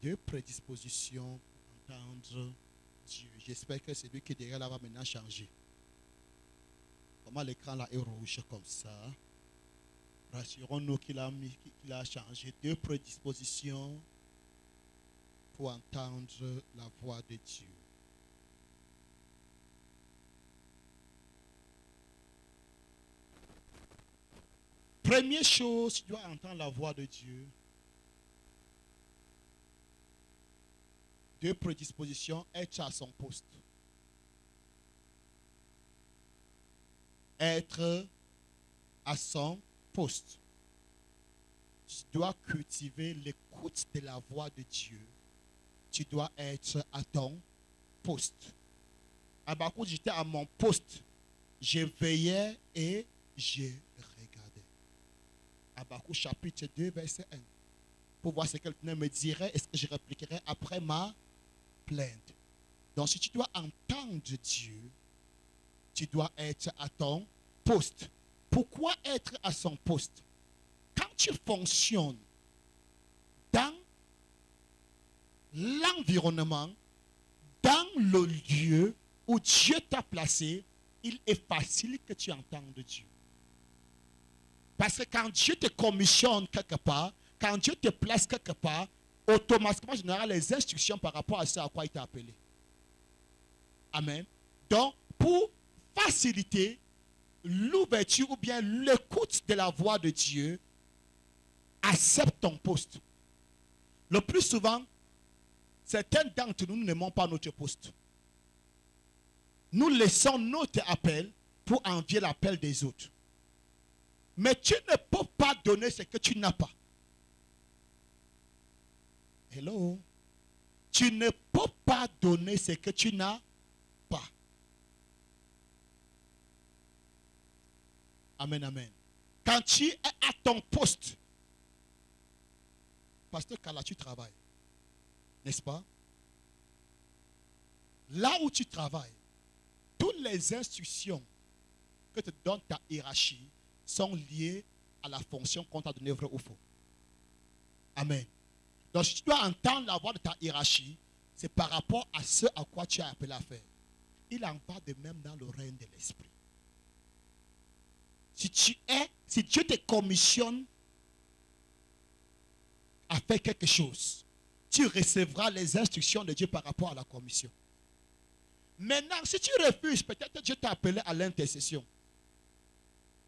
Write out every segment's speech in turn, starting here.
Deux prédispositions pour entendre Dieu. J'espère que celui qui est derrière là va maintenant changer. Comment l'écran là est rouge comme ça? Rassurons-nous qu'il a changé. Deux prédispositions pour entendre la voix de Dieu. Première chose, tu dois entendre la voix de Dieu. Deux prédispositions, être à son poste. Être à son poste. Tu dois cultiver l'écoute de la voix de Dieu. Tu dois être à ton poste. Habakkuk, j'étais à mon poste. Je veillais et je regardais. Habakkuk chapitre 2, verset 1. Pour voir ce que quelqu'un me dirait et ce que je répliquerai après ma plainte. Donc si tu dois entendre Dieu, tu dois être à ton poste. Pourquoi être à son poste? Quand tu fonctionnes dans l'environnement, dans le lieu où Dieu t'a placé, il est facile que tu entendes Dieu. Parce que quand Dieu te commissionne quelque part, quand Dieu te place quelque part, automatiquement, je donnerai les instructions par rapport à ce à quoi il t'a appelé. Amen. Donc, pour faciliter l'ouverture ou bien l'écoute de la voix de Dieu, accepte ton poste. Le plus souvent, certains d'entre nous n'aimons pas notre poste. Nous laissons notre appel pour envier l'appel des autres. Mais tu ne peux pas donner ce que tu n'as pas. Hello? Tu ne peux pas donner ce que tu n'as pas. Amen, amen. Quand tu es à ton poste, Pasteur Kala, tu travailles. N'est-ce pas? Là où tu travailles, toutes les instructions que te donne ta hiérarchie sont liées à la fonction qu'on t'a donnée, vrai ou faux. Amen. Donc, si tu dois entendre la voix de ta hiérarchie, c'est par rapport à ce à quoi tu as appelé à faire. Il en va de même dans le règne de l'esprit. Si Dieu te commissionne à faire quelque chose, tu recevras les instructions de Dieu par rapport à la commission. Maintenant, si tu refuses, peut-être Dieu t'a appelé à l'intercession.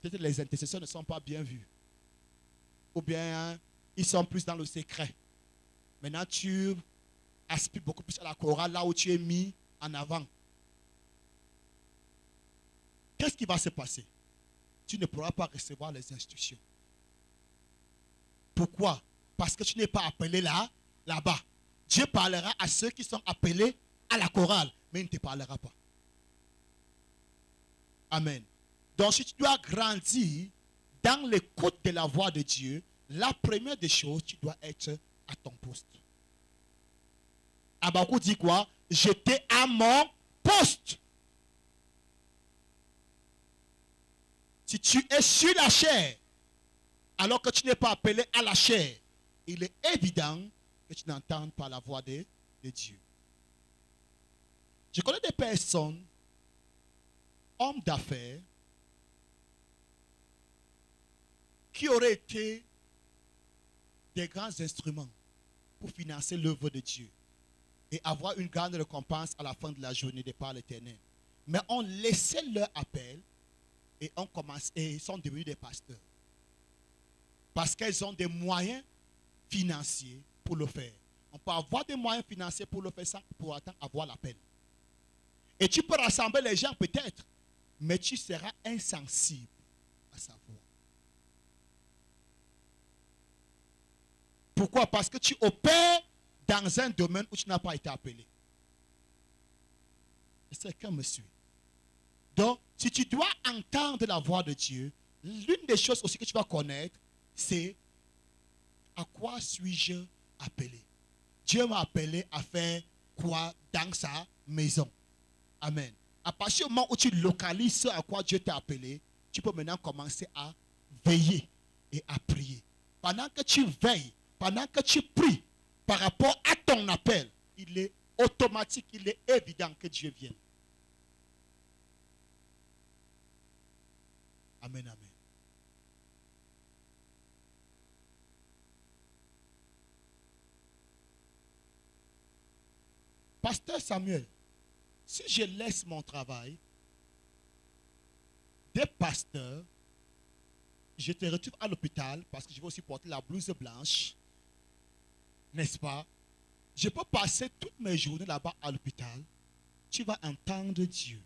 Peut-être les intercesseurs ne sont pas bien vus. Ou bien, ils sont plus dans le secret. Maintenant, tu aspires beaucoup plus à la chorale, là où tu es mis en avant. Qu'est-ce qui va se passer? Tu ne pourras pas recevoir les instructions. Pourquoi? Parce que tu n'es pas appelé là-bas. Dieu parlera à ceux qui sont appelés à la chorale, mais il ne te parlera pas. Amen. Donc, si tu dois grandir dans l'écoute de la voix de Dieu, la première des choses, tu dois être à ton poste. Habakkuk dit quoi? J'étais à mon poste. Si tu es sur la chair, alors que tu n'es pas appelé à la chair, il est évident que tu n'entends pas la voix de Dieu. Je connais des personnes, hommes d'affaires, qui auraient été des grands instruments pour financer l'œuvre de Dieu et avoir une grande récompense à la fin de la journée de par l'Éternel. Mais ont laissé leur appel et ils sont devenus des pasteurs. Parce qu'ils ont des moyens financiers pour le faire. On peut avoir des moyens financiers pour le faire sans pour autant avoir l'appel. Et tu peux rassembler les gens peut-être, mais tu seras insensible à sa voix. Pourquoi? Parce que tu opères dans un domaine où tu n'as pas été appelé. Est-ce que quelqu'un me suit? Donc, si tu dois entendre la voix de Dieu, l'une des choses aussi que tu vas connaître, c'est à quoi suis-je appelé? Dieu m'a appelé à faire quoi dans sa maison? Amen. À partir du moment où tu localises ce à quoi Dieu t'a appelé, tu peux maintenant commencer à veiller et à prier. Pendant que tu veilles, pendant que tu pries, par rapport à ton appel, il est automatique, il est évident que Dieu vienne. Amen, amen. Pasteur Samuel, si je laisse mon travail, des pasteurs, je te retrouve à l'hôpital parce que je vais aussi porter la blouse blanche, n'est-ce pas? Je peux passer toutes mes journées là-bas à l'hôpital. Tu vas entendre Dieu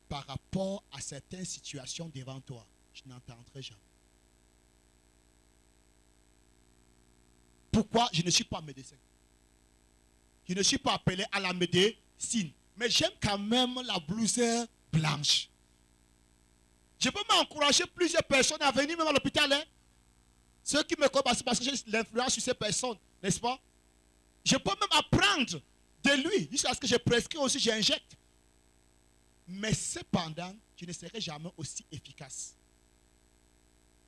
par rapport à certaines situations devant toi. Je n'entendrai jamais. Pourquoi? Je ne suis pas médecin. Je ne suis pas appelé à la médecine. Mais j'aime quand même la blouse blanche. Je peux m'encourager plusieurs personnes à venir même à l'hôpital. Hein? Ceux qui me connaissent parce que j'ai l'influence sur ces personnes, n'est-ce pas? Je peux même apprendre de lui. Jusqu'à ce que je prescris aussi, j'injecte. Mais cependant, je ne serai jamais aussi efficace.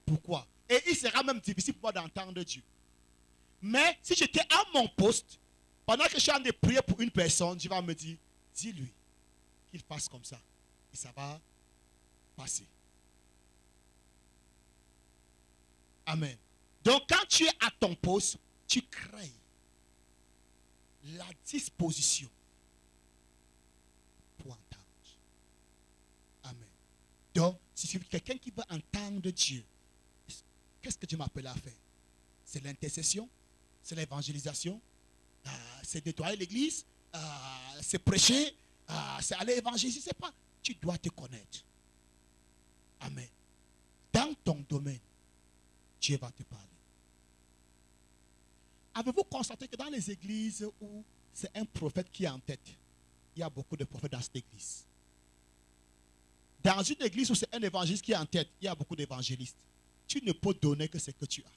Pourquoi? Et il sera même difficile pour moi d'entendre Dieu. Mais si j'étais à mon poste, pendant que je suis en train de prier pour une personne, je vais me dire, dis-lui qu'il fasse comme ça. Et ça va passer. Amen. Donc quand tu es à ton poste, tu crées la disposition pour entendre. Amen. Donc, si c'est quelqu'un qui veut entendre Dieu, qu'est-ce que Dieu m'appelle à faire? C'est l'intercession, c'est l'évangélisation, c'est nettoyer l'église, c'est prêcher, c'est aller évangéliser, c'est pas. Tu dois te connaître. Amen. Dans ton domaine, Dieu va te parler. Avez-vous constaté que dans les églises où c'est un prophète qui est en tête, il y a beaucoup de prophètes dans cette église. Dans une église où c'est un évangéliste qui est en tête, il y a beaucoup d'évangélistes. Tu ne peux donner que ce que tu as.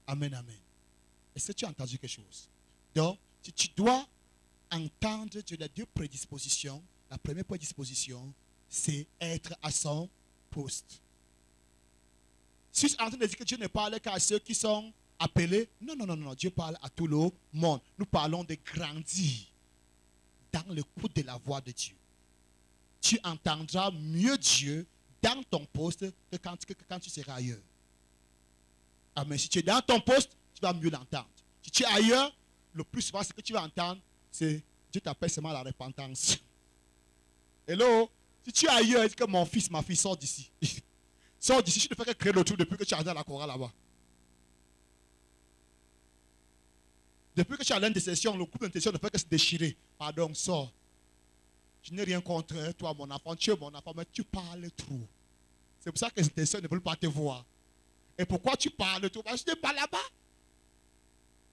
Amen, amen. Est-ce que tu as entendu quelque chose? Donc, si tu dois entendre Dieu, les deux prédispositions. La première prédisposition, c'est être à son poste. Si je suis en train de dire que Dieu ne parle qu'à ceux qui sont appelés, non, non, non, non, Dieu parle à tout le monde. Nous parlons de grandir dans le coup de la voix de Dieu. Tu entendras mieux Dieu dans ton poste que quand tu seras ailleurs. Amen. Si tu es dans ton poste, tu vas mieux l'entendre. Si tu es ailleurs, le plus souvent, ce que tu vas entendre, c'est Dieu t'appelle seulement à la repentance. Hello? Si tu es ailleurs, dis que mon fils, ma fille, sort d'ici. Sors d'ici, je ne fais que créer le trou depuis que tu es dans la chorale là-bas. Depuis que tu as l'intercession, le groupe d'intercession ne fait que se déchirer. Pardon, sors. Je n'ai rien contre toi, mon enfant. Tu es mon enfant, mais tu parles trop. C'est pour ça que les intercesseurs ne veulent pas te voir. Et pourquoi tu parles trop? Parce que tu n'es pas là-bas.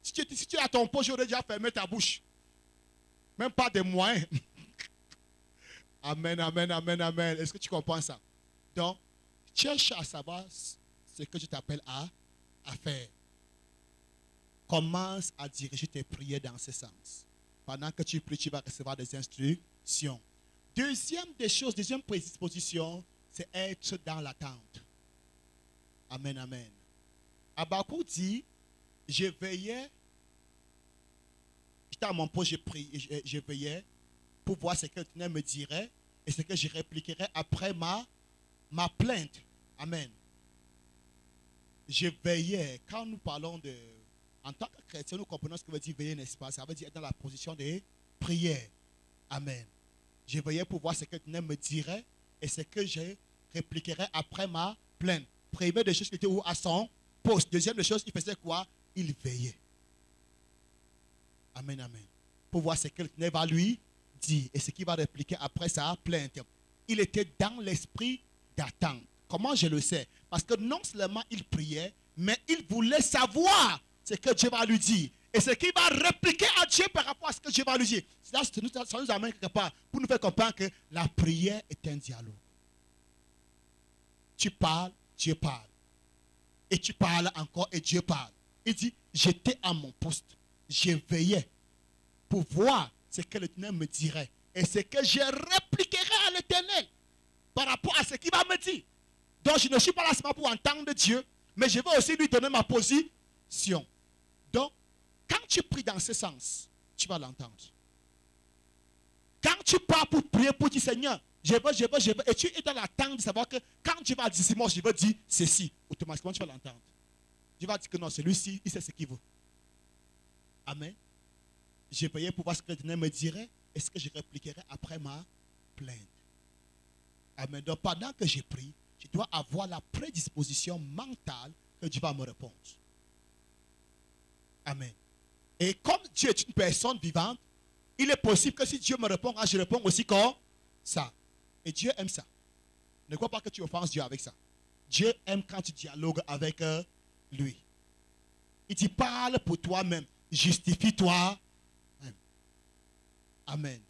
Si tu es à ton poste, j'aurais déjà fermé ta bouche. Même pas de moyens. Amen, amen, amen, amen. Est-ce que tu comprends ça? Donc, cherche à savoir ce que je t'appelle à faire. Commence à diriger tes prières dans ce sens. Pendant que tu pries, tu vas recevoir des instructions. Deuxième prédisposition, c'est être dans l'attente. Amen, amen. Habakkuk dit, je veillais, j'étais à mon poste, je veillais pour voir ce que l'Éternel me dirait et ce que je répliquerais après ma plainte. Amen. Je veillais. Quand nous parlons de... En tant que chrétien, nous comprenons ce que veut dire veiller, n'est-ce pas? Ça veut dire être dans la position de prière. Amen. Je veillais pour voir ce que l'Éternel me dirait et ce que je répliquerais après ma plainte. Première des choses, il était où? À son poste. Deuxième des choses, il faisait quoi? Il veillait. Amen, amen. Pour voir ce que l'Éternel va lui dire et ce qu'il va répliquer après sa plainte. Il était dans l'esprit d'attente. Comment je le sais? Parce que non seulement il priait, mais il voulait savoir ce que Dieu va lui dire. Et ce qu'il va répliquer à Dieu par rapport à ce que Dieu va lui dire. Ça nous amène quelque part pour nous faire comprendre que la prière est un dialogue. Tu parles, Dieu parle. Et tu parles encore et Dieu parle. Il dit, j'étais à mon poste. Je veillais pour voir ce que l'Éternel me dirait. Et ce que je répliquerai à l'Éternel par rapport à ce qu'il va me dire. Donc je ne suis pas là seulement pour entendre Dieu, mais je vais aussi lui donner ma position. Donc, quand tu pries dans ce sens, tu vas l'entendre. Quand tu pars pour prier pour dire Seigneur, je veux, et tu es dans l'attente de savoir que quand tu vas dire c'est moi, je veux dire ceci, automatiquement tu vas l'entendre. Tu vas dire que non, celui-ci, il sait ce qu'il veut. Amen. Je veillais pour voir ce que le Seigneur me dirait et ce que je répliquerai après ma plainte. Amen. Donc pendant que je prie, je dois avoir la prédisposition mentale que Dieu va me répondre. Amen. Et comme Dieu est une personne vivante, il est possible que si Dieu me répond, je réponds aussi comme ça. Et Dieu aime ça. Ne crois pas que tu offenses Dieu avec ça. Dieu aime quand tu dialogues avec lui. Il dit parle pour toi-même. Justifie-toi. Amen.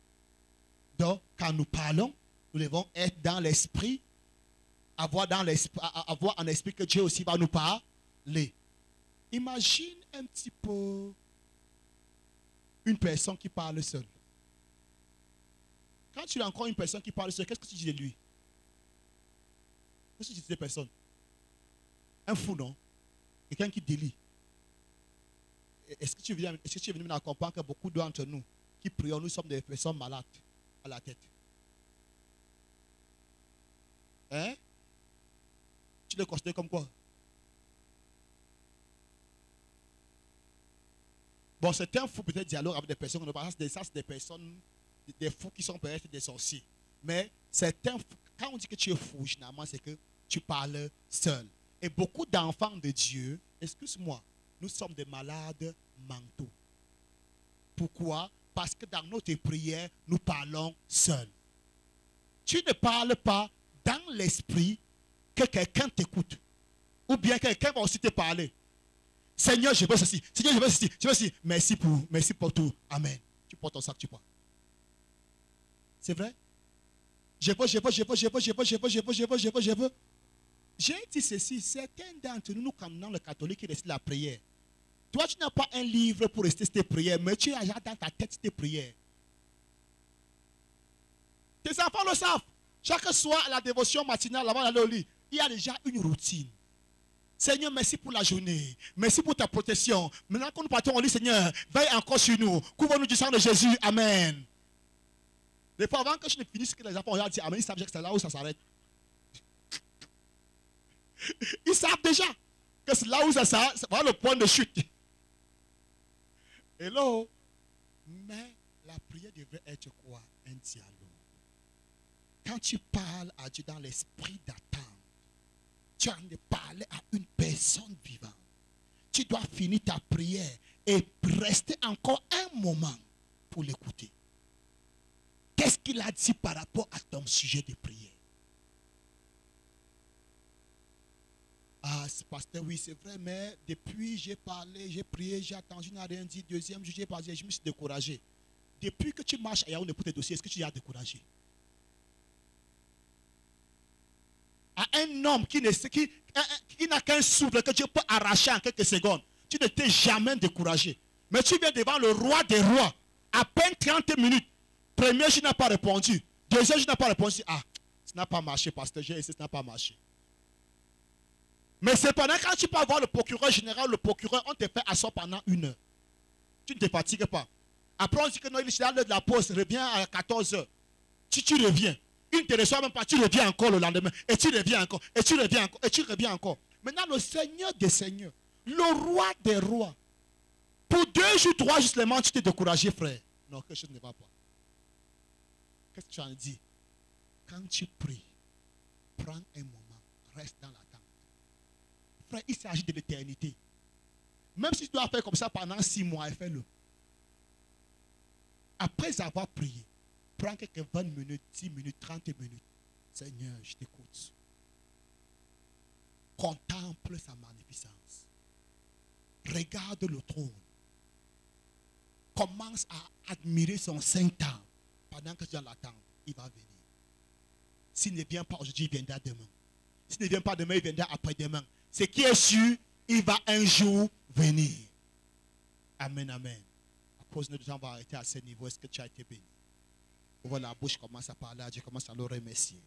Donc, quand nous parlons, nous devons être dans l'esprit, avoir en esprit que Dieu aussi va nous parler. Imagine un petit peu une personne qui parle seule. Quand tu as encore une personne qui parle seule, qu'est-ce que tu dis de lui? Qu'est-ce que tu dis de cette personne? Un fou, non? Quelqu'un qui délie. Est-ce que tu es venu me comprendre que beaucoup d'entre nous qui prions, nous sommes des personnes malades à la tête? Hein? Tu les considères comme quoi? Bon, c'est un fou peut-être dialogue avec des personnes, ça c'est des personnes, des fous qui sont peut-être des sorciers. Mais c'est un fou. Quand on dit que tu es fou, généralement, c'est que tu parles seul. Et beaucoup d'enfants de Dieu, excuse-moi, nous sommes des malades mentaux. Pourquoi? Parce que dans notre prière, nous parlons seuls. Tu ne parles pas dans l'esprit que quelqu'un t'écoute. Ou bien quelqu'un va aussi te parler. Seigneur, je veux ceci. Seigneur, je veux ceci. Je veux ceci. Merci pour tout. Amen. Tu portes ton sac, tu pars. C'est vrai? Je veux. J'ai dit ceci. Certains d'entre nous, comme dans le catholique, qui récitent la prière. Toi, tu n'as pas un livre pour réciter tes prières, mais tu as dans ta tête tes prières. Tes enfants le savent. Chaque soir, à la dévotion matinale, avant d'aller au lit, il y a déjà une routine. Seigneur, merci pour la journée. Merci pour ta protection. Maintenant que nous partons au lit, Seigneur, veille encore sur nous. Couvre-nous du sang de Jésus. Amen. Des fois, avant que je ne finisse, que les enfants regardent, disent Amen, ils savent que c'est là où ça s'arrête. Ils savent déjà que c'est là où ça s'arrête. C'est le point de chute. Hello. Mais la prière devrait être quoi? Un dialogue. Quand tu parles à Dieu dans l'esprit d'attente, tu as de parler à une personne vivante. Tu dois finir ta prière et rester encore un moment pour l'écouter. Qu'est-ce qu'il a dit par rapport à ton sujet de prière? Ah, pasteur, oui, c'est vrai, mais depuis j'ai parlé, j'ai prié, j'ai attendu, je n'ai rien dit. Deuxième jour, j'ai parlé, je me suis découragé. Depuis que tu marches à Yaoundé pour tes dossiers, est-ce que tu es découragé? À un homme qui n'a qu'un souffle que Dieu peut arracher en quelques secondes, tu ne t'es jamais découragé. Mais tu viens devant le roi des rois, à peine 30 minutes. Premier, je n'ai pas répondu. Deuxième, je n'ai pas répondu. Ah, ça n'a pas marché, pasteur, j'ai essayé, ça n'a pas marché. Mais cependant, quand tu peux voir le procureur général, le procureur, on te fait asseoir pendant 1 heure. Tu ne te fatigues pas. Après, on dit que non, il est à l'heure de la pause, reviens à 14 heures. Tu reviens. Il ne te reçoit même pas, tu reviens encore le lendemain. Et tu reviens encore, et tu reviens encore, et tu reviens encore. Maintenant, le Seigneur des Seigneurs, le roi des rois, pour 2 jours, 3 jours seulement, tu t'es découragé, frère. Non, quelque chose ne va pas. Qu'est-ce que tu en dis? Quand tu pries, prends un moment, reste dans l'attente. Frère, il s'agit de l'éternité. Même si tu dois faire comme ça pendant 6 mois, fais-le. Après avoir prié, prends quelques 20 minutes, 10 minutes, 30 minutes. Seigneur, je t'écoute. Contemple sa magnificence. Regarde le trône. Commence à admirer son Saint-Temps. Pendant que tu es dans l'attente, il va venir. S'il ne vient pas aujourd'hui, il viendra demain. S'il ne vient pas demain, il viendra après-demain. Ce qui est sûr, il va un jour venir. Amen, amen. À cause de notre temps, on va arrêter à ce niveau. Est-ce que tu as été béni? Ouvre la bouche, commence à parler à Dieu, commence à le remercier.